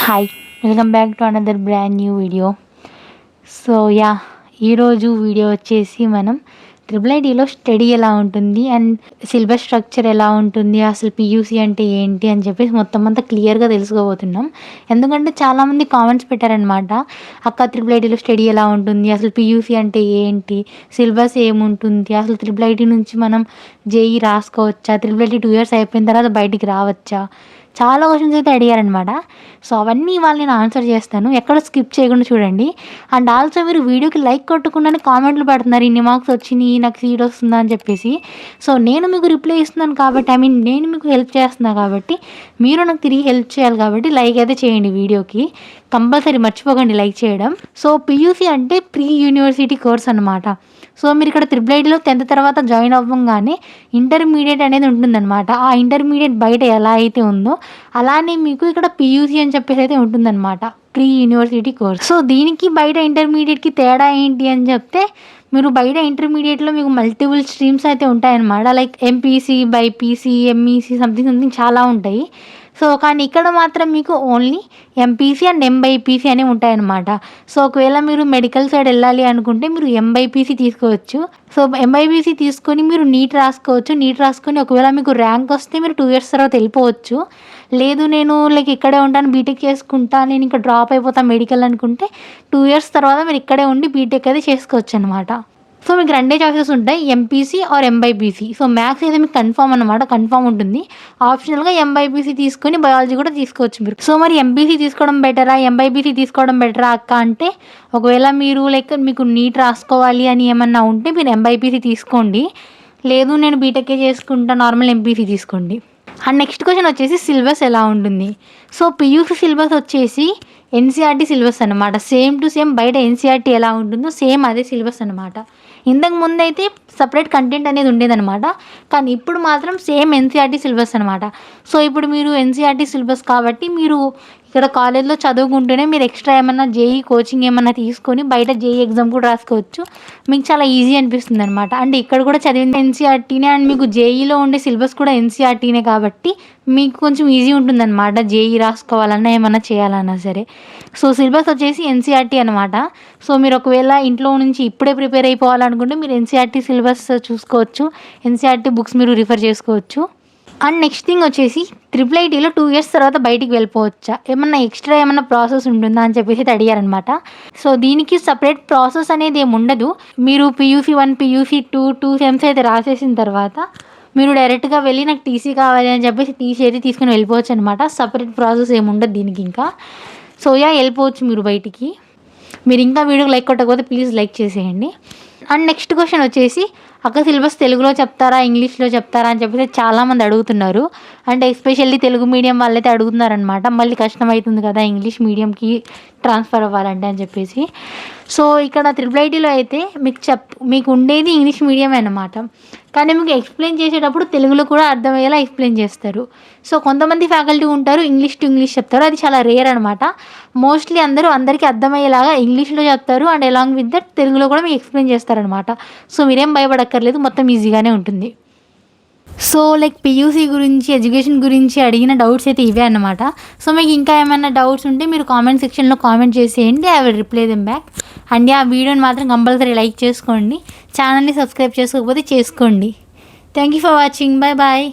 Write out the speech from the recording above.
Hi, welcome back to another brand new video. So ఈరోజు video వచ్చేసి మనం IIITలో study ఎలా ఉంటుంది అండ్ సిలబస్ స్ట్రక్చర్ ఎలా ఉంటుంది, అసలు పియూసీ అంటే ఏంటి అని చెప్పేసి మొత్తం అంతా క్లియర్గా తెలుసుకోబోతున్నాం. ఎందుకంటే చాలామంది కామెంట్స్ పెట్టారనమాట, అక్క IIITలో స్టడీ ఎలా ఉంటుంది, అసలు పియూసీ అంటే ఏంటి, సిలబస్ ఏముంటుంది, అసలు IIIT నుంచి మనం జేఈ రాసుకోవచ్చా, IIIT 2 years అయిపోయిన తర్వాత బయటికి రావచ్చా, చాలా క్వశ్చన్స్ అయితే అడిగారనమాట. సో అవన్నీ ఇవాళ నేను ఆన్సర్ చేస్తాను, ఎక్కడ స్కిప్ చేయకుండా చూడండి. అండ్ ఆల్సో మీరు వీడియోకి లైక్ కొట్టకుండానే కామెంట్లు పెడుతున్నారు, ఇన్ని మార్క్స్ వచ్చినాయి, నాకు సీట్ వస్తుందా అని చెప్పేసి. సో నేను మీకు రిప్లై ఇస్తున్నాను కాబట్టి, నేను మీకు హెల్ప్ చేస్తున్నాను కాబట్టి మీరు నాకు తిరిగి హెల్ప్ చేయాలి కాబట్టి లైక్ అయితే చేయండి వీడియోకి, కంపల్సరీ మర్చిపోకండి లైక్ చేయడం. సో పియూసీ అంటే ప్రీ యూనివర్సిటీ కోర్స్ అనమాట. సో మీరు ఇక్కడ IIITలో 10th తర్వాత జాయిన్ అవ్వగానే ఇంటర్మీడియట్ అనేది ఉంటుందన్నమాట. ఆ ఇంటర్మీడియట్ బయట ఎలా అయితే ఉందో అలానే మీకు ఇక్కడ పియూసీ అని చెప్పేసి అయితే ఉంటుందన్నమాట, ప్రీ యూనివర్సిటీ కోర్స్. సో దీనికి బయట ఇంటర్మీడియట్కి తేడా ఏంటి అని చెప్తే, మీరు బయట ఇంటర్మీడియట్లో మీకు మల్టిపుల్ స్ట్రీమ్స్ అయితే ఉంటాయన్నమాట, like MPC, BiPC, MEC, something చాలా ఉంటాయి. సో కానీ ఇక్కడ మాత్రం మీకు ఓన్లీ ఎంపీసీ అండ్ ఎంబైపీసీ అనేవి ఉంటాయన్నమాట. సో ఒకవేళ మీరు మెడికల్ సైడ్ వెళ్ళాలి అనుకుంటే మీరు ఎంబైపీసీ తీసుకోవచ్చు. సో ఎంబైపీసీ తీసుకొని మీరు నీట్ రాసుకోవచ్చు. నీట్ రాసుకొని ఒకవేళ మీకు ర్యాంక్ వస్తే మీరు 2 years తర్వాత వెళ్ళిపోవచ్చు. లేదు నేను ఇక్కడే ఉంటాను, బీటెక్ చేసుకుంటా, నేను ఇంకా డ్రాప్ అయిపోతాను మెడికల్ అనుకుంటే 2 years తర్వాత మీరు ఇక్కడే ఉండి బీటెక్ అయితే చేసుకోవచ్చు అనమాట. సో మీకు 2 చాయిసెస్ ఉంటాయి, MPC or MBiPC. So maths అయితే మీకు కన్ఫామ్ ఉంటుంది. ఆప్షనల్గా ఎంబైపీసీ తీసుకొని బయాలజీ కూడా తీసుకోవచ్చు మీరు. సో మరి ఎంపీసీ తీసుకోవడం బెటరా, ఎంబైపీసీ తీసుకోవడం బెటరా అక్క అంటే, ఒకవేళ మీరు మీకు నీట్ రాసుకోవాలి అని ఏమన్నా ఉంటే మీరు ఎంబైపీసీ తీసుకోండి. లేదు నేను బీటెక్కే చేసుకుంటా, నార్మల్ ఎంపీసీ తీసుకోండి. అండ్ నెక్స్ట్ క్వశ్చన్ వచ్చేసి సిలబస్ ఎలా ఉంటుంది. సో పియూసీ సిలబస్ వచ్చేసి ఎన్సీఆర్టీ సిలబస్ అనమాట. సేమ్ టు సేమ్ బయట ఎన్సీఆర్టీ ఎలా ఉంటుందో సేమ్ అదే సిలబస్ అనమాట. ఇంతకు ముందు అయితే సపరేట్ కంటెంట్ అనేది ఉండేదన్నమాట, కానీ ఇప్పుడు మాత్రం సేమ్ ఎన్సీఆర్టీ సిలబస్ అనమాట. సో ఇప్పుడు మీరు ఎన్సీఆర్టీ సిలబస్ కాబట్టి మీరు ఇక్కడ కాలేజ్లో చదువుకుంటూనే మీరు ఎక్స్ట్రా ఏమన్నా జేఈ కోచింగ్ ఏమన్నా తీసుకొని బయట జేఈ ఎగ్జామ్ కూడా రాసుకోవచ్చు. మీకు చాలా ఈజీ అనిపిస్తుంది అనమాట. అండ్ ఇక్కడ కూడా చదివింది ఎన్సీఆర్టీనే అండ్ మీకు జేఈలో ఉండే సిలబస్ కూడా ఎన్సీఆర్టీనే కాబట్టి మీకు కొంచెం ఈజీ ఉంటుందన్నమాట జేఈ రాసుకోవాలన్నా ఏమన్నా చేయాలన్నా సరే. సో సిలబస్ వచ్చేసి ఎన్సీఆర్టీ అనమాట. సో మీరు ఒకవేళ ఇంట్లో నుంచి ఇప్పుడే ప్రిపేర్ అయిపోవాలనుకుంటే మీరు ఎన్సీఆర్టీ సిలబస్ చూసుకోవచ్చు, ఎన్సీఆర్టీ బుక్స్ మీరు రిఫర్ చేసుకోవచ్చు. అండ్ నెక్స్ట్ థింగ్ వచ్చేసి IIITలో 2 years తర్వాత బయటికి వెళ్ళిపోవచ్చా, ఏమన్నా ఎక్స్ట్రా ఏమన్నా ప్రాసెస్ ఉంటుందా అని చెప్పేసి అడిగారనమాట. సో దీనికి సపరేట్ ప్రాసెస్ అనేది ఏమి ఉండదు. మీరు PUC 1, PUC 2 సెమ్స్ అయితే రాసేసిన తర్వాత మీరు డైరెక్ట్గా వెళ్ళి నాకు టీసీ కావాలి అని చెప్పేసి టీసీ అయితే తీసుకుని వెళ్ళిపోవచ్చు అనమాట. సపరేట్ ప్రాసెస్ ఏమి ఉండదు దీనికి ఇంకా. సో వెళ్ళిపోవచ్చు మీరు బయటికి. మీరు ఇంకా వీడియోకి లైక్ కొట్టకపోతే ప్లీజ్ లైక్ చేసేయండి. అండ్ నెక్స్ట్ క్వశ్చన్ వచ్చేసి, అక్క సిలబస్ తెలుగులో చెప్తారా, ఇంగ్లీష్లో చెప్తారా అని చెప్పేసి చాలామంది అడుగుతున్నారు. అంటే ఎస్పెషల్లీ తెలుగు మీడియం వాళ్ళైతే అడుగుతున్నారనమాట, మళ్ళీ కష్టం అవుతుంది కదా ఇంగ్లీష్ మీడియంకి ట్రాన్స్ఫర్ అవ్వాలంటే అని చెప్పేసి. సో ఇక్కడ IIITలో అయితే మీకు ఉండేది ఇంగ్లీష్ మీడియమే అనమాట, కానీ మీకు ఎక్స్ప్లెయిన్ చేసేటప్పుడు తెలుగులో కూడా అర్థమయ్యేలా ఎక్స్ప్లెయిన్ చేస్తారు. సో కొంతమంది ఫ్యాకల్టీ ఉంటారు ఇంగ్లీష్ టు ఇంగ్లీష్ చెప్తారు, అది చాలా రేర్ అనమాట. మోస్ట్లీ అందరికీ అర్థమయ్యేలాగా ఇంగ్లీష్లో చెప్తారు అండ్ అలాంగ్ విత్ దట్ తెలుగులో కూడా మీకు ఎక్స్ప్లెయిన్ చేస్తారనమాట. సో మీరేం భయపడక్కర్లేదు, మొత్తం ఈజీగానే ఉంటుంది. సో పియూసీ గురించి, ఎడ్యుకేషన్ గురించి అడిగిన డౌట్స్ అయితే ఇవే అన్నమాట. సో మీకు ఇంకా ఏమైనా డౌట్స్ ఉంటే మీరు కామెంట్ సెక్షన్లో కామెంట్ చేసేయండి, I will reply them back. And ఆ వీడియోని మాత్రం కంపల్సరీ లైక్ చేసుకోండి, ఛానల్ని సబ్స్క్రైబ్ చేసుకోకపోతే చేసుకోండి. Thank you for watching, bye bye.